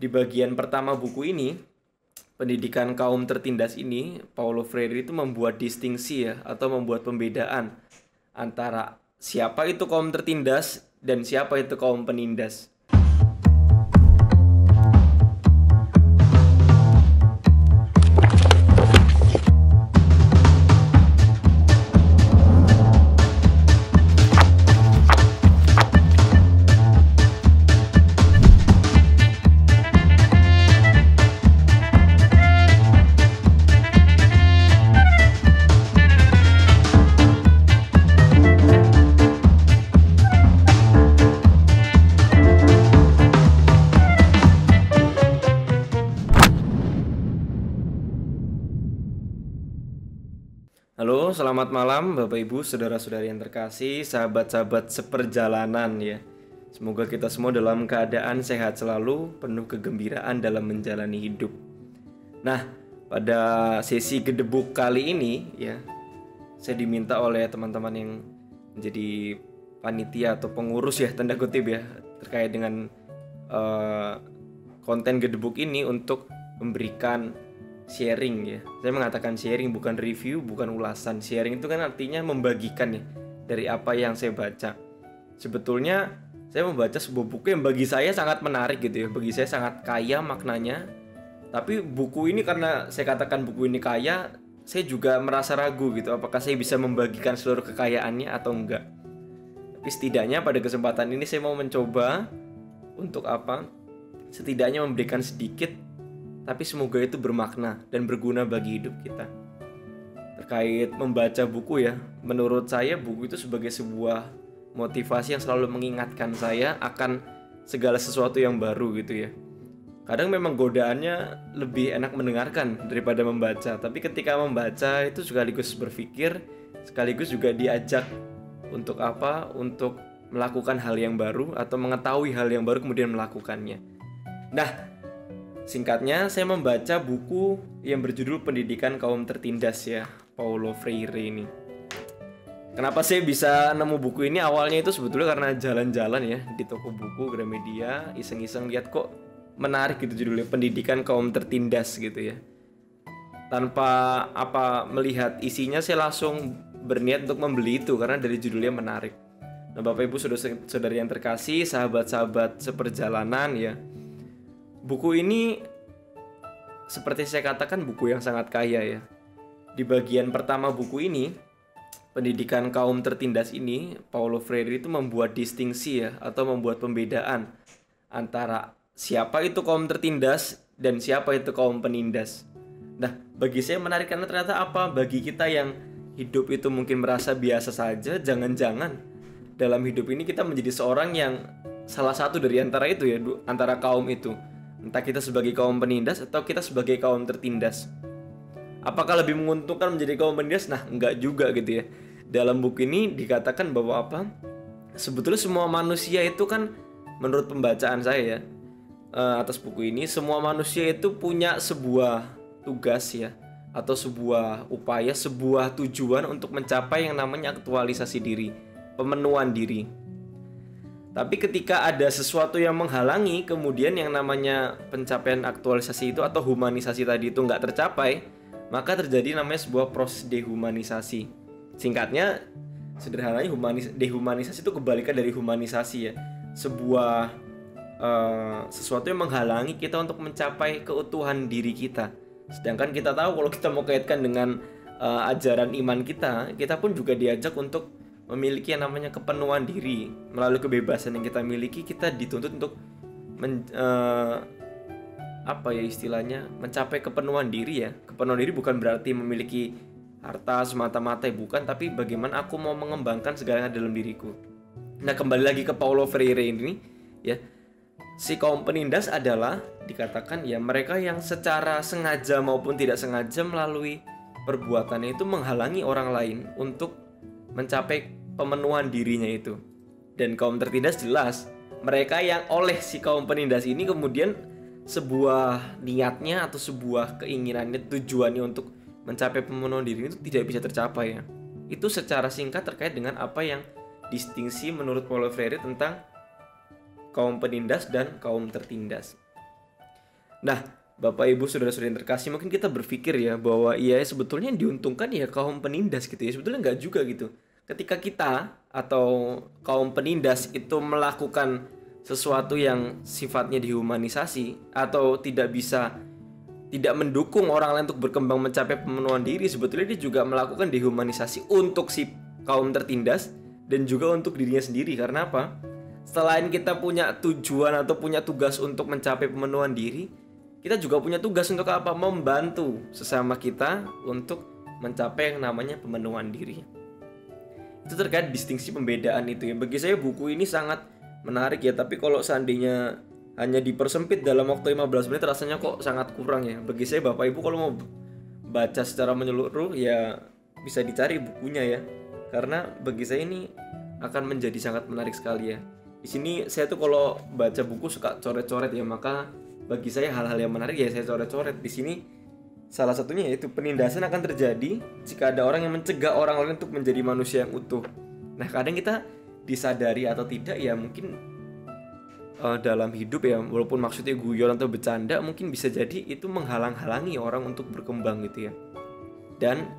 Di bagian pertama buku ini, pendidikan kaum tertindas ini, Paulo Freire itu membuat distingsi ya, atau membuat pembedaan antara siapa itu kaum tertindas dan siapa itu kaum penindas. Halo, selamat malam Bapak Ibu, saudara-saudari yang terkasih, sahabat-sahabat seperjalanan ya. Semoga kita semua dalam keadaan sehat selalu, penuh kegembiraan dalam menjalani hidup. Nah, pada sesi gedebuk kali ini ya, saya diminta oleh teman-teman yang menjadi panitia atau pengurus ya, tanda kutip ya, terkait dengan konten gedebuk ini untuk memberikan sharing ya. Saya mengatakan sharing, bukan review, bukan ulasan. Sharing itu kan artinya membagikan ya, dari apa yang saya baca. Sebetulnya saya membaca sebuah buku yang bagi saya sangat menarik gitu ya, bagi saya sangat kaya maknanya. Tapi buku ini, karena saya katakan buku ini kaya, saya juga merasa ragu gitu, apakah saya bisa membagikan seluruh kekayaannya atau enggak. Tapi setidaknya pada kesempatan ini saya mau mencoba untuk apa? Setidaknya memberikan sedikit, tapi semoga itu bermakna dan berguna bagi hidup kita. Terkait membaca buku ya, menurut saya buku itu sebagai sebuah motivasi yang selalu mengingatkan saya akan segala sesuatu yang baru gitu ya. Kadang memang godaannya lebih enak mendengarkan daripada membaca, tapi ketika membaca itu sekaligus berpikir, sekaligus juga diajak untuk apa? Untuk melakukan hal yang baru atau mengetahui hal yang baru kemudian melakukannya. Nah, singkatnya, saya membaca buku yang berjudul Pendidikan Kaum Tertindas ya, Paulo Freire ini. Kenapa saya bisa nemu buku ini? Awalnya itu sebetulnya karena jalan-jalan ya di toko buku Gramedia, iseng-iseng lihat kok menarik gitu judulnya, Pendidikan Kaum Tertindas gitu ya. Tanpa apa melihat isinya, saya langsung berniat untuk membeli itu karena dari judulnya menarik. Nah, Bapak Ibu saudara-saudari yang terkasih, sahabat-sahabat seperjalanan ya, buku ini seperti saya katakan buku yang sangat kaya ya. Di bagian pertama buku ini, Pendidikan Kaum Tertindas ini, Paulo Freire itu membuat distingsi ya, atau membuat pembedaan antara siapa itu kaum tertindas dan siapa itu kaum penindas. Nah, bagi saya menarik karena ternyata apa? Bagi kita yang hidup itu mungkin merasa biasa saja, jangan-jangan dalam hidup ini kita menjadi seorang yang salah satu dari antara itu ya, antara kaum itu. Entah kita sebagai kaum penindas atau kita sebagai kaum tertindas. Apakah lebih menguntungkan menjadi kaum penindas? Nah, enggak juga gitu ya. Dalam buku ini dikatakan bahwa apa? Sebetulnya semua manusia itu kan, menurut pembacaan saya ya, atas buku ini, semua manusia itu punya sebuah tugas ya, atau sebuah upaya, sebuah tujuan untuk mencapai yang namanya aktualisasi diri, pemenuhan diri. Tapi ketika ada sesuatu yang menghalangi, kemudian yang namanya pencapaian aktualisasi itu atau humanisasi tadi itu nggak tercapai, maka terjadi namanya sebuah proses dehumanisasi. Singkatnya, sederhananya dehumanisasi itu kebalikan dari humanisasi ya. Sebuah sesuatu yang menghalangi kita untuk mencapai keutuhan diri kita. Sedangkan kita tahu kalau kita mau kaitkan dengan ajaran iman kita, kita pun juga diajak untuk memiliki yang namanya kepenuhan diri. Melalui kebebasan yang kita miliki, kita dituntut untuk mencapai kepenuhan diri ya. Kepenuhan diri bukan berarti memiliki harta semata-mata, bukan, tapi bagaimana aku mau mengembangkan segalanya dalam diriku. Nah, kembali lagi ke Paulo Freire ini ya. Si kaum penindas adalah dikatakan ya mereka yang secara sengaja maupun tidak sengaja melalui perbuatannya itu menghalangi orang lain untuk mencapai pemenuhan dirinya itu. Dan kaum tertindas jelas mereka yang oleh si kaum penindas ini kemudian sebuah niatnya atau sebuah keinginannya, tujuannya untuk mencapai pemenuhan diri itu tidak bisa tercapai ya. Itu secara singkat terkait dengan apa yang distingsi menurut Paulo Freire tentang kaum penindas dan kaum tertindas. Nah, Bapak Ibu saudara-saudara yang terkasih, mungkin kita berpikir ya bahwa iya sebetulnya yang diuntungkan ya kaum penindas gitu ya. Sebetulnya nggak juga gitu. Ketika kita atau kaum penindas itu melakukan sesuatu yang sifatnya dehumanisasi atau tidak mendukung orang lain untuk berkembang mencapai pemenuhan diri, sebetulnya dia juga melakukan dehumanisasi untuk si kaum tertindas dan juga untuk dirinya sendiri. Karena apa? Selain kita punya tujuan atau punya tugas untuk mencapai pemenuhan diri, kita juga punya tugas untuk apa? Membantu sesama kita untuk mencapai yang namanya pemenuhan diri. Itu terkait distingsi pembedaan itu ya. Bagi saya buku ini sangat menarik ya, tapi kalau seandainya hanya dipersempit dalam waktu 15 menit rasanya kok sangat kurang ya. Bagi saya Bapak Ibu kalau mau baca secara menyeluruh ya bisa dicari bukunya ya. Karena bagi saya ini akan menjadi sangat menarik sekali ya. Di sini saya tuh kalau baca buku suka coret-coret ya, maka bagi saya hal-hal yang menarik ya saya coret-coret. Di sini salah satunya yaitu penindasan akan terjadi jika ada orang yang mencegah orang lain untuk menjadi manusia yang utuh. Nah, kadang kita disadari atau tidak ya mungkin dalam hidup ya, walaupun maksudnya guyon atau bercanda, mungkin bisa jadi itu menghalang-halangi orang untuk berkembang gitu ya. Dan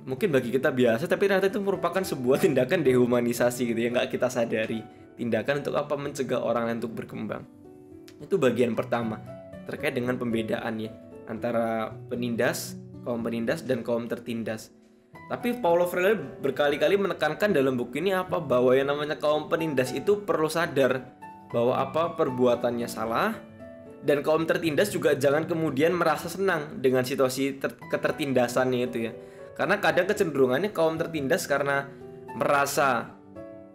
mungkin bagi kita biasa, tapi ternyata itu merupakan sebuah tindakan dehumanisasi gitu ya, nggak kita sadari. Tindakan untuk apa? Mencegah orang lain untuk berkembang. Itu bagian pertama terkait dengan pembedaan ya antara penindas, kaum penindas dan kaum tertindas. Tapi Paulo Freire berkali-kali menekankan dalam buku ini apa? Bahwa yang namanya kaum penindas itu perlu sadar bahwa apa perbuatannya salah, dan kaum tertindas juga jangan kemudian merasa senang dengan situasi ketertindasannya itu ya. Karena kadang kecenderungannya kaum tertindas karena merasa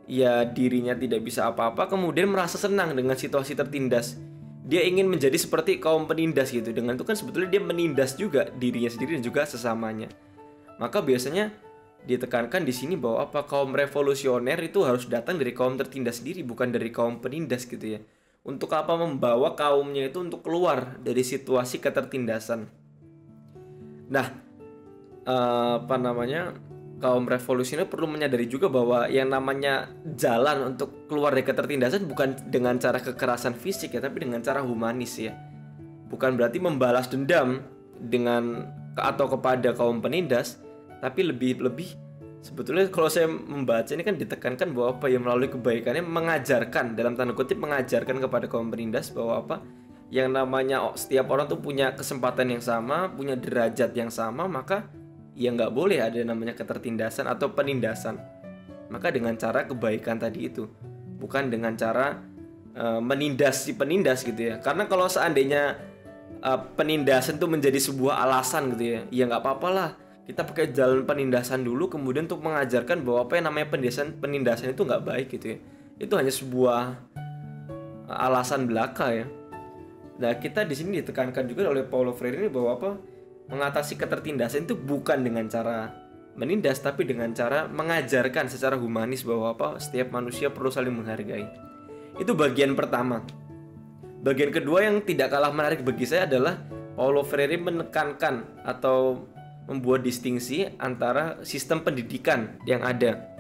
ya dirinya tidak bisa apa-apa, kemudian merasa senang dengan situasi tertindas. Dia ingin menjadi seperti kaum penindas gitu. Dengan itu kan sebetulnya dia menindas juga dirinya sendiri dan juga sesamanya. Maka biasanya ditekankan di sini bahwa apa kaum revolusioner itu harus datang dari kaum tertindas sendiri, bukan dari kaum penindas gitu ya. Untuk apa? Membawa kaumnya itu untuk keluar dari situasi ketertindasan. Nah, kaum revolusioner perlu menyadari juga bahwa yang namanya jalan untuk keluar dari ketertindasan bukan dengan cara kekerasan fisik ya, tapi dengan cara humanis ya. Bukan berarti membalas dendam dengan atau kepada kaum penindas, tapi lebih sebetulnya kalau saya membaca ini kan ditekankan bahwa apa yang melalui kebaikannya mengajarkan, dalam tanda kutip mengajarkan kepada kaum penindas bahwa apa yang namanya setiap orang tuh punya kesempatan yang sama, punya derajat yang sama, maka ya nggak boleh ada namanya ketertindasan atau penindasan. Maka dengan cara kebaikan tadi itu, bukan dengan cara menindas si penindas gitu ya. Karena kalau seandainya penindasan itu menjadi sebuah alasan gitu ya, ya nggak apa-apa lah kita pakai jalan penindasan dulu, kemudian untuk mengajarkan bahwa apa yang namanya penindasan itu nggak baik gitu ya. Itu hanya sebuah alasan belaka ya. Nah, kita di sini ditekankan juga oleh Paulo Freire ini bahwa apa mengatasi ketertindasan itu bukan dengan cara menindas, tapi dengan cara mengajarkan secara humanis bahwa apa setiap manusia perlu saling menghargai. Itu bagian pertama. Bagian kedua yang tidak kalah menarik bagi saya adalah Paulo Freire menekankan atau membuat distingsi antara sistem pendidikan yang ada.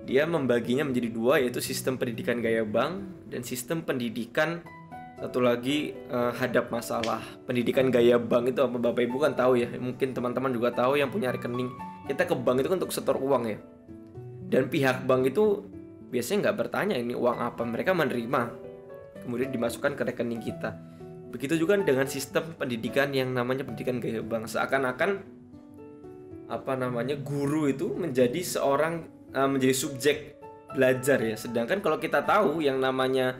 Dia membaginya menjadi dua, yaitu sistem pendidikan gaya bank dan sistem pendidikan satu lagi hadap masalah. Pendidikan gaya bank itu apa Bapak Ibu kan tahu ya, mungkin teman-teman juga tahu yang punya rekening. Kita ke bank itu kan untuk setor uang ya. Dan pihak bank itu biasanya nggak bertanya ini uang apa, mereka menerima kemudian dimasukkan ke rekening kita. Begitu juga dengan sistem pendidikan yang namanya pendidikan gaya bank. Seakan-akan guru itu menjadi menjadi subjek belajar ya. Sedangkan kalau kita tahu yang namanya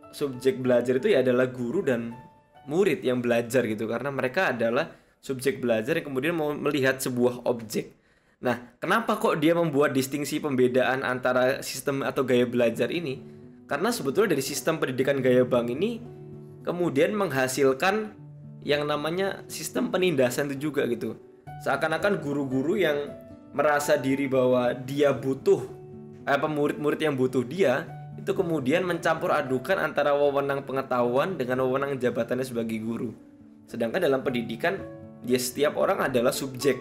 subjek belajar itu ya adalah guru dan murid yang belajar gitu. Karena mereka adalah subjek belajar yang kemudian mau melihat sebuah objek. Nah, kenapa kok dia membuat distingsi pembedaan antara sistem atau gaya belajar ini? Karena sebetulnya dari sistem pendidikan gaya bank ini kemudian menghasilkan yang namanya sistem penindasan itu juga gitu. Seakan-akan guru-guru yang merasa diri bahwa dia butuh murid-murid yang butuh dia itu kemudian mencampur adukan antara wewenang pengetahuan dengan wewenang jabatannya sebagai guru. Sedangkan dalam pendidikan dia setiap orang adalah subjek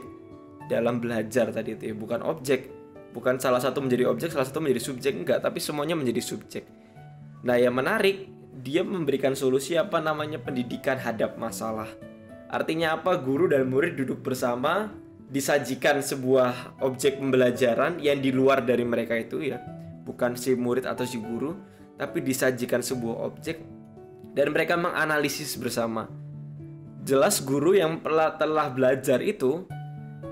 dalam belajar tadi itu ya, bukan objek. Bukan salah satu menjadi objek, salah satu menjadi subjek, enggak, tapi semuanya menjadi subjek. Nah, yang menarik dia memberikan solusi apa namanya pendidikan hadap masalah. Artinya apa? Guru dan murid duduk bersama, disajikan sebuah objek pembelajaran yang di luar dari mereka itu ya, bukan si murid atau si guru, tapi disajikan sebuah objek dan mereka menganalisis bersama. Jelas guru yang telah belajar itu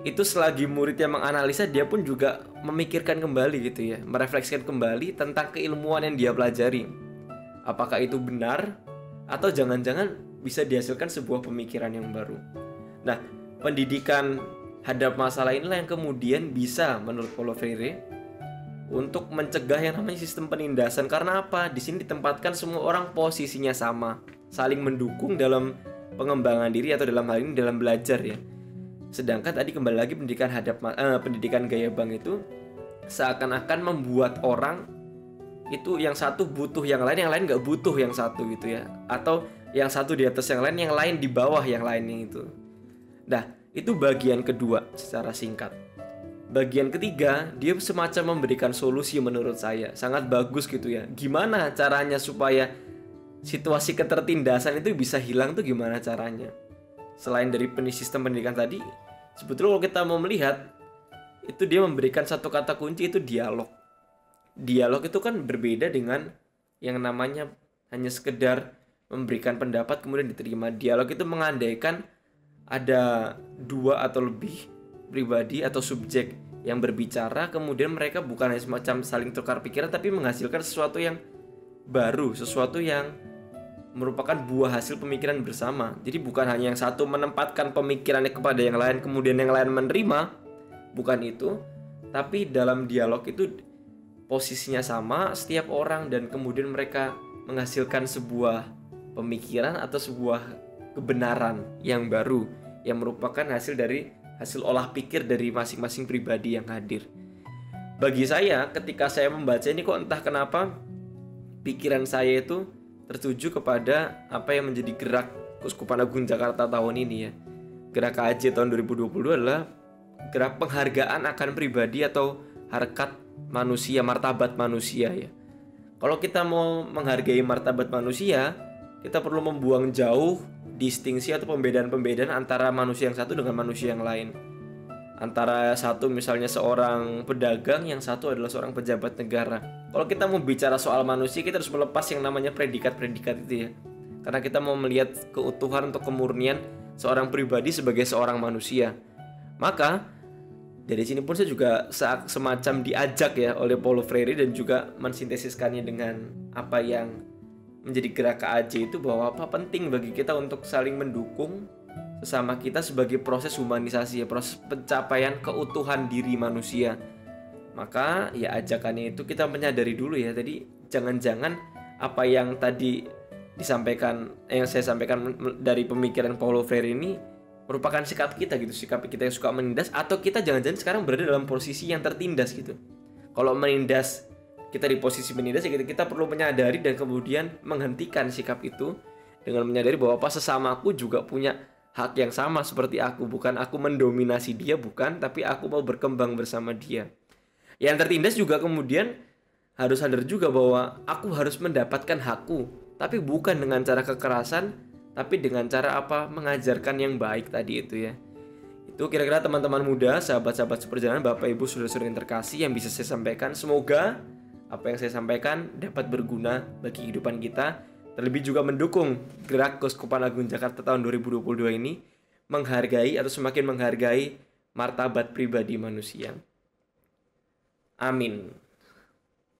selagi murid yang menganalisa, dia pun juga memikirkan kembali gitu ya, merefleksikan kembali tentang keilmuan yang dia pelajari. Apakah itu benar atau jangan-jangan bisa dihasilkan sebuah pemikiran yang baru. Nah, pendidikan hadap masalah inilah yang kemudian bisa menurut Paulo Freire untuk mencegah yang namanya sistem penindasan. Karena apa? Di sini ditempatkan semua orang posisinya sama, saling mendukung dalam pengembangan diri atau dalam hal ini dalam belajar ya. Sedangkan tadi kembali lagi pendidikan gaya bank itu seakan-akan membuat orang itu yang satu butuh yang lain nggak butuh yang satu gitu ya, atau yang satu di atas yang lain di bawah yang lainnya itu. Nah, itu bagian kedua secara singkat. Bagian ketiga, dia semacam memberikan solusi menurut saya sangat bagus gitu ya. Gimana caranya supaya situasi ketertindasan itu bisa hilang tuh gimana caranya? Selain dari sistem pendidikan tadi, sebetulnya kalau kita mau melihat, itu dia memberikan satu kata kunci, itu dialog. Dialog itu kan berbeda dengan yang namanya hanya sekedar memberikan pendapat kemudian diterima. Dialog itu mengandaikan ada dua atau lebih pribadi atau subjek yang berbicara, kemudian mereka bukan hanya semacam saling tukar pikiran, tapi menghasilkan sesuatu yang baru, sesuatu yang merupakan buah hasil pemikiran bersama. Jadi bukan hanya yang satu menempatkan pemikirannya kepada yang lain, kemudian yang lain menerima, bukan itu. Tapi dalam dialog itu posisinya sama setiap orang, dan kemudian mereka menghasilkan sebuah pemikiran atau sebuah kebenaran yang baru, yang merupakan hasil olah pikir dari masing-masing pribadi yang hadir. Bagi saya, ketika saya membaca ini kok entah kenapa pikiran saya itu tertuju kepada apa yang menjadi gerak Keuskupan Agung Jakarta tahun ini ya. Gerak KAJ tahun 2022 adalah gerak penghargaan akan pribadi atau harkat manusia, martabat manusia ya. Kalau kita mau menghargai martabat manusia, kita perlu membuang jauh distingsi atau pembedaan-pembedaan antara manusia yang satu dengan manusia yang lain. Antara satu misalnya seorang pedagang, yang satu adalah seorang pejabat negara. Kalau kita mau bicara soal manusia, kita harus melepas yang namanya predikat-predikat itu ya. Karena kita mau melihat keutuhan atau kemurnian seorang pribadi sebagai seorang manusia. Maka dari sini pun saya juga semacam diajak ya oleh Paulo Freire dan juga mensintesiskannya dengan apa yang menjadi gerak KAJ itu, bahwa apa penting bagi kita untuk saling mendukung sesama kita sebagai proses humanisasi ya, proses pencapaian keutuhan diri manusia. Maka ya ajakannya itu kita menyadari dulu ya, tadi jangan-jangan apa yang tadi disampaikan, yang saya sampaikan dari pemikiran Paulo Freire ini merupakan sikap kita gitu, sikap kita yang suka menindas, atau kita jangan-jangan sekarang berada dalam posisi yang tertindas gitu. Kalau menindas, kita di posisi menindas ya, kita perlu menyadari dan kemudian menghentikan sikap itu dengan menyadari bahwa apa, sesamaku juga punya hak yang sama seperti aku. Bukan aku mendominasi dia, bukan, tapi aku mau berkembang bersama dia. Yang tertindas juga kemudian harus sadar juga bahwa aku harus mendapatkan hakku, tapi bukan dengan cara kekerasan, tapi dengan cara apa, mengajarkan yang baik tadi itu ya. Itu kira-kira teman-teman muda, sahabat-sahabat seperjalanan, Bapak Ibu Saudara-saudara yang terkasih yang bisa saya sampaikan. Semoga apa yang saya sampaikan dapat berguna bagi kehidupan kita, terlebih juga mendukung gerak Keuskupan Agung Jakarta tahun 2022 ini menghargai atau semakin menghargai martabat pribadi manusia. Amin.